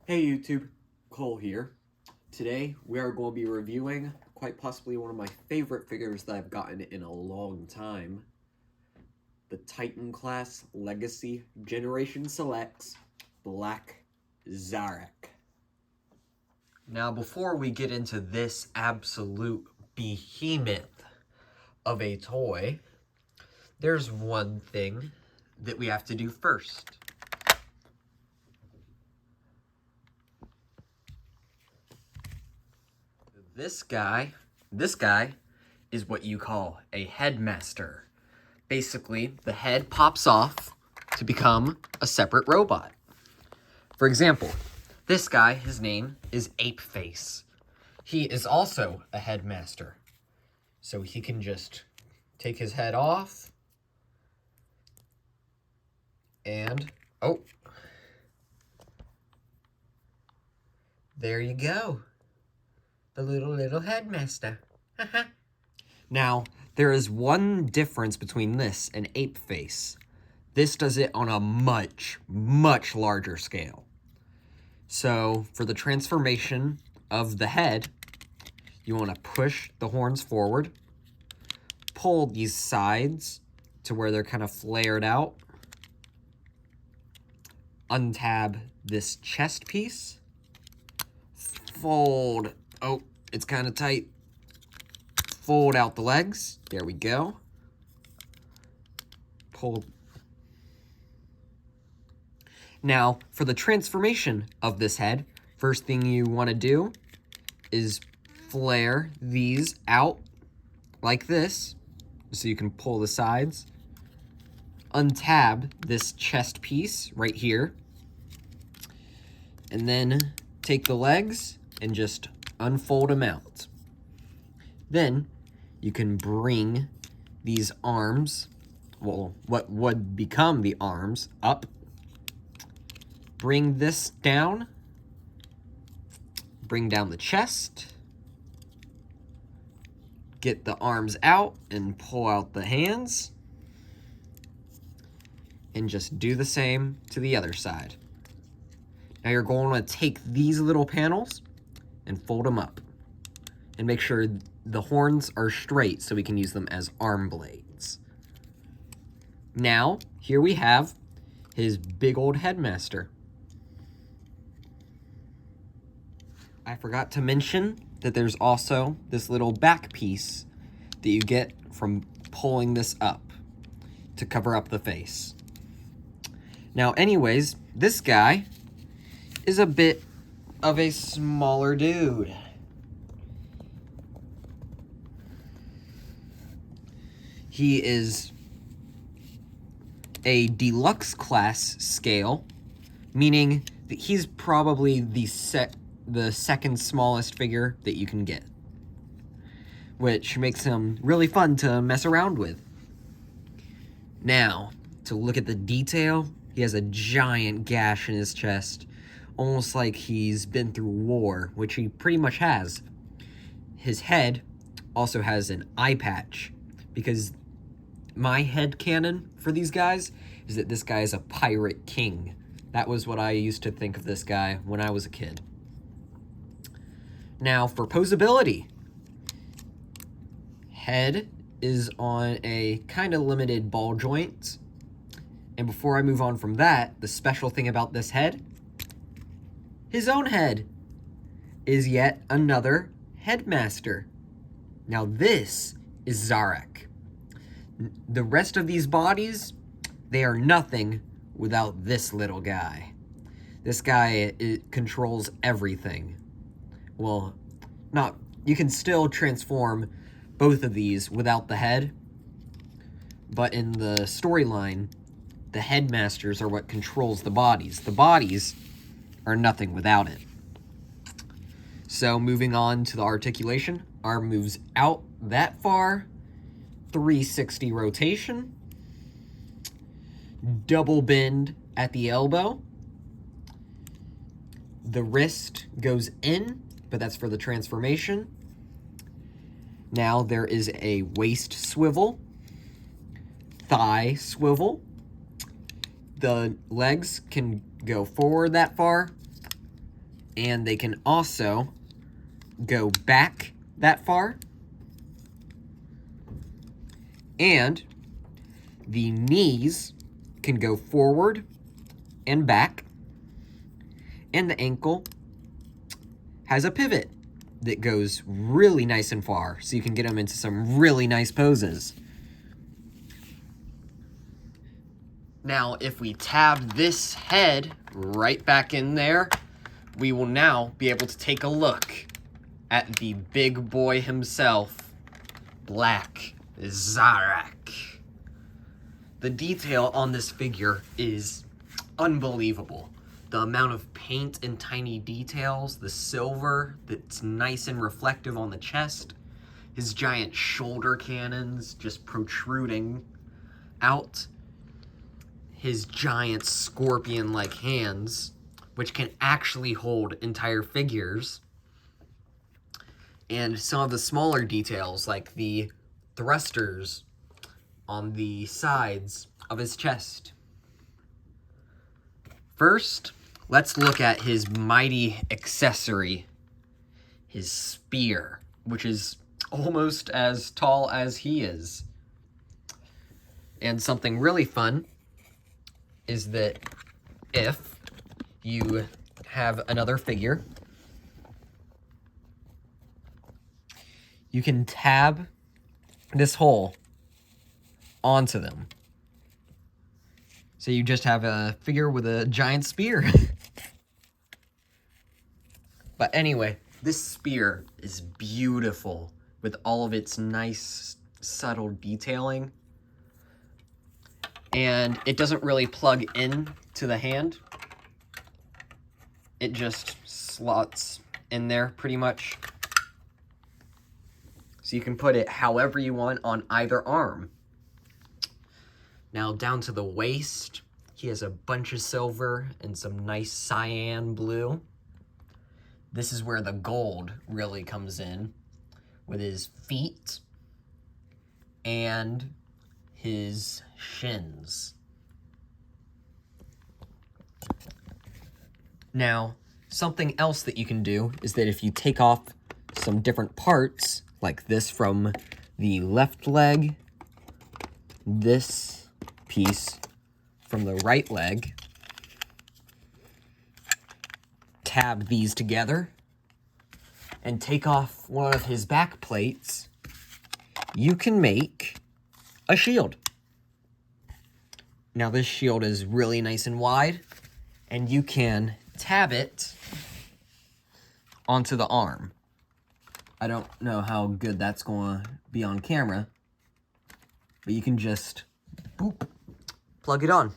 Hey YouTube, Cole here. Today we are going to be reviewing quite possibly one of my favorite figures that I've gotten in a long time. The Titan Class Legacy Generation Selects Black Zarak. Now before we get into this absolute behemoth of a toy, there's one thing that we have to do first. This guy is what you call a headmaster. Basically, the head pops off to become a separate robot. For example, this guy, his name is Ape Face. He is also a headmaster. So he can just take his head off and, oh, there you go. The little headmaster. Now, there is one difference between this and Ape Face. This does it on a much larger scale. So, for the transformation of the head, you want to push the horns forward, pull these sides to where they're kind of flared out, untab this chest piece, fold. Oh, it's kind of tight. Fold out the legs. There we go. Pull. Now, for the transformation of this head, first thing you want to do is flare these out like this, so you can pull the sides. Untab this chest piece right here. And then take the legs and just unfold them out. Then you can bring these arms, well, what would become the arms, up. Bring this down. Bring down the chest. Get the arms out and pull out the hands. And just do the same to the other side. Now you're going to take these little panels and fold them up. And make sure the horns are straight so we can use them as arm blades. Now, here we have his big old headmaster. I forgot to mention that there's also this little back piece that you get from pulling this up to cover up the face. Now, anyways, this guy is a bit of a smaller dude. He is a deluxe class scale, meaning that he's probably the second smallest figure that you can get, which makes him really fun to mess around with. Now, to look at the detail, he has a giant gash in his chest, almost like he's been through war, which he pretty much has. His head also has an eye patch, because my headcanon for these guys is that this guy is a pirate king. That was what I used to think of this guy when I was a kid. Now, for posability. Head is on a kind of limited ball joint. And before I move on from that, the special thing about this head, his own head is yet another headmaster. Now this is Zarak. The rest of these bodies, they are nothing without this little guy. This guy, it controls everything. Well, you can still transform both of these without the head, but in the storyline, the headmasters are what controls the bodies. The bodies are nothing without it. So moving on to the articulation, arm moves out that far, 360 rotation, double bend at the elbow, the wrist goes in, but that's for the transformation. Now there is a waist swivel, thigh swivel. The legs can go forward that far, And they can also go back that far. And the knees can go forward and back. And the ankle has a pivot that goes really nice and far, so you can get them into some really nice poses. Now, if we tab this head right back in there, we will now be able to take a look at the big boy himself, Black Zarak. The detail on this figure is unbelievable. The amount of paint and tiny details, the silver that's nice and reflective on the chest, his giant shoulder cannons just protruding out, his giant scorpion-like hands, which can actually hold entire figures, and some of the smaller details like the thrusters on the sides of his chest. First, let's look at his mighty accessory, his spear, which is almost as tall as he is. And something really fun is that if you have another figure, you can tab this hole onto them. So you just have a figure with a giant spear. But anyway, this spear is beautiful with all of its nice, subtle detailing. And it doesn't really plug in to the hand. It just slots in there pretty much. So you can put it however you want on either arm. Now down to the waist, he has a bunch of silver and some nice cyan blue. This is where the gold really comes in, with his feet and his shins. Now, something else that you can do is that if you take off some different parts, like this from the left leg, this piece from the right leg, tab these together, and take off one of his back plates, you can make a shield. Now this shield is really nice and wide, and you can tab it onto the arm. I don't know how good that's going to be on camera, but you can just boop, plug it on.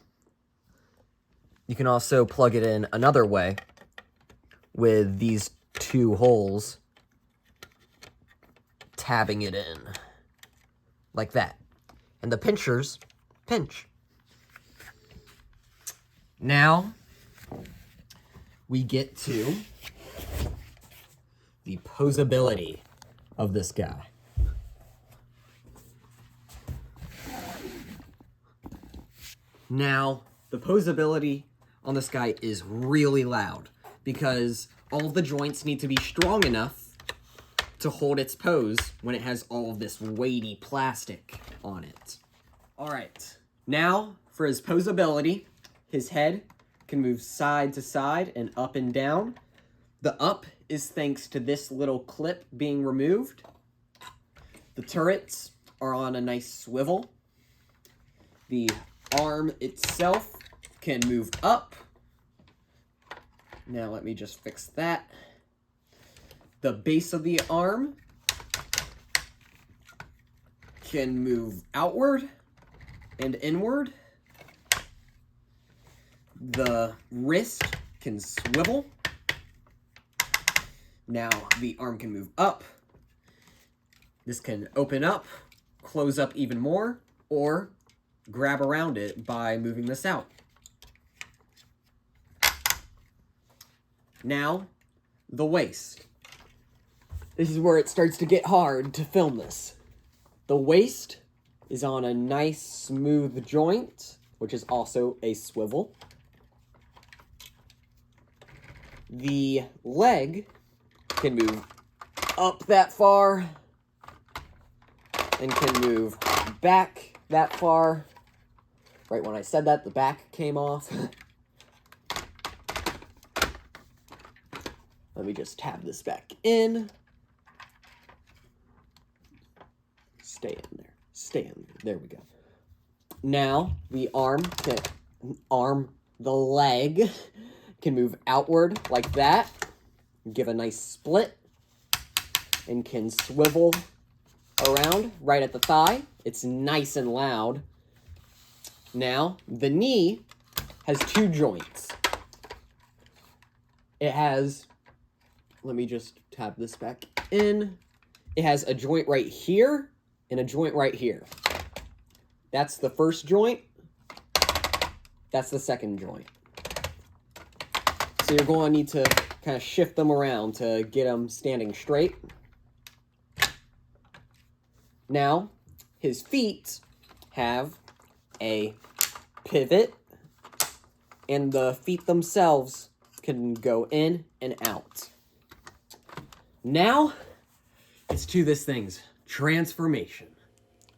You can also plug it in another way with these two holes, tabbing it in like that. And the pinchers pinch. Now we get to the posability of this guy. Now, the posability on this guy is really loud because all of the joints need to be strong enough to hold its pose when it has all of this weighty plastic on it. All right, now for his posability, his head can move side to side and up and down. The up is thanks to this little clip being removed. The turrets are on a nice swivel. The arm itself can move up. Now let me just fix that. The base of the arm can move outward and inward. The wrist can swivel. Now the arm can move up. This can open up, close up even more, or grab around it by moving this out. Now, the waist. This is where it starts to get hard to film this. The waist is on a nice smooth joint, which is also a swivel. the leg can move up that far and can move back that far. Right when I said that, the back came off. Let me just tab this back in. Stay in there. Stay in there. There we go. Now, the leg can move outward like that. Give a nice split. And can swivel around right at the thigh. It's nice and loud. Now, the knee has 2 joints. It has, let me just tab this back in. It has a joint right here and a joint right here. That's the first joint. That's the second joint. So you're going to need to kind of shift them around to get them standing straight. Now, his feet have a pivot, and the feet themselves can go in and out. Now, let's do this thing's transformation.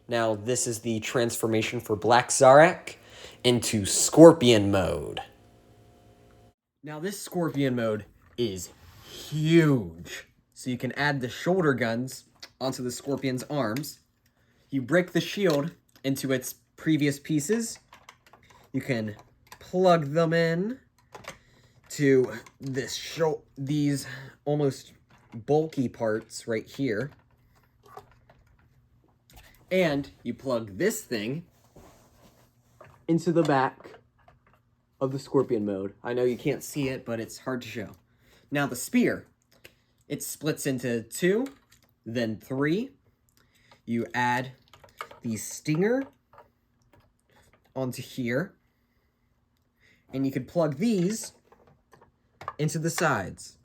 Now, this is the transformation for Black Zarak into Scorpion mode. Now, this Scorpion mode is huge. So you can add the shoulder guns onto the Scorpion's arms. You break the shield into its previous pieces. You can plug them in to these almost bulky parts right here. And you plug this thing into the back of the Scorpion mode. I know you can't see it, but it's hard to show. Now the spear, it splits into 2, then 3. You add the stinger onto here, and you could plug these into the sides,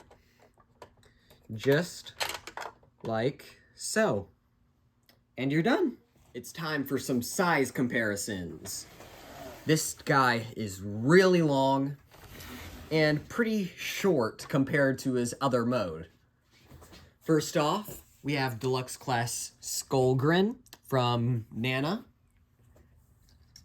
just like so. And you're done. It's time for some size comparisons. This guy is really long and pretty short compared to his other mode. First off, we have Deluxe Class Skullgrin from Nana.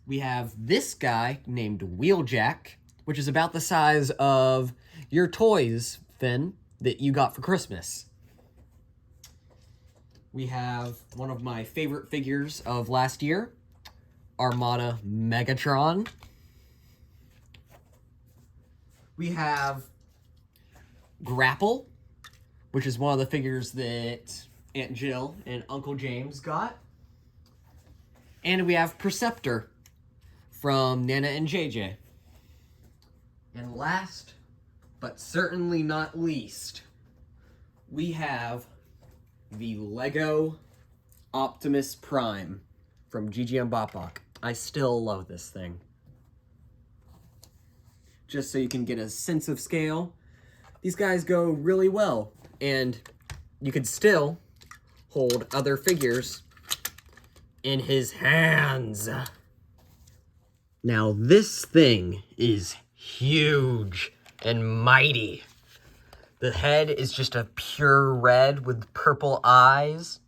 We have this guy named Wheeljack, which is about the size of your toys, Finn, that you got for Christmas. We have one of my favorite figures of last year, Armada Megatron. We have Grapple, which is one of the figures that Aunt Jill and Uncle James got. And we have Perceptor from Nana and JJ. And last, but certainly not least, we have the Lego Optimus Prime from GG Mbopok. I still love this thing. Just so you can get a sense of scale, these guys go really well, and you could still hold other figures in his hands. Now this thing is huge and mighty. The head is just a pure red with purple eyes.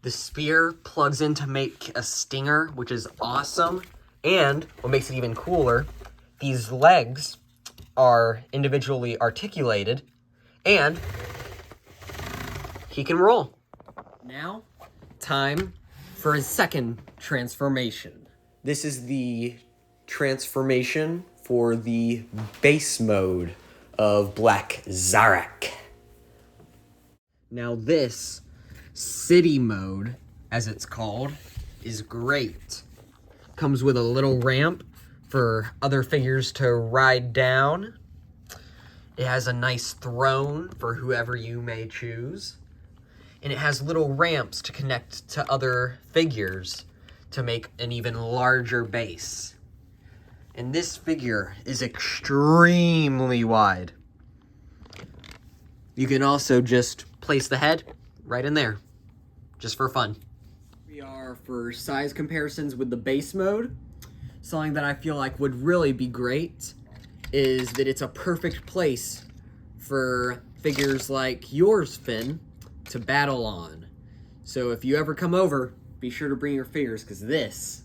The spear plugs in to make a stinger, which is awesome. And what makes it even cooler, these legs are individually articulated, and he can roll. Now, time for his second transformation. This is the transformation for the base mode of Black Zarak. Now this city mode, as it's called, is great. Comes with a little ramp for other figures to ride down. It has a nice throne for whoever you may choose. And it has little ramps to connect to other figures to make an even larger base. And this figure is extremely wide. You can also just place the head right in there, just for fun. We are for size comparisons with the base mode. Something that I feel like would really be great is that it's a perfect place for figures like yours, Finn, to battle on. So if you ever come over, be sure to bring your figures, because this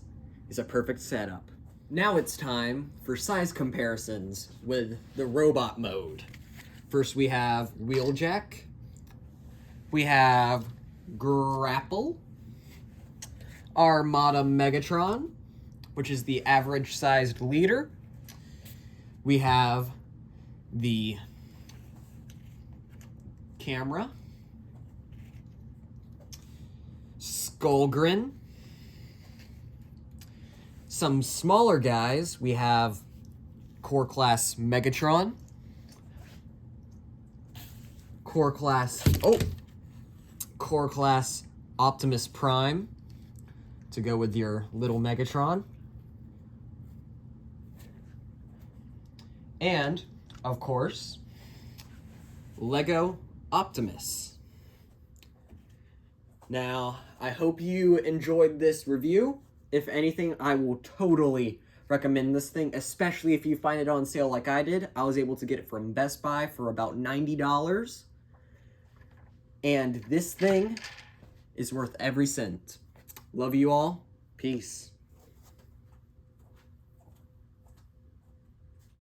is a perfect setup. Now it's time for size comparisons with the robot mode. First we have Wheeljack, we have Grapple, Armada Megatron, which is the average sized leader. We have the Camera, Skullgrin. Some smaller guys, we have Core Class Megatron, Core Class Optimus Prime to go with your little Megatron. And, of course, Lego Optimus. Now, I hope you enjoyed this review. If anything, I will totally recommend this thing, especially if you find it on sale like I did. I was able to get it from Best Buy for about $90. And this thing is worth every cent. Love you all. Peace.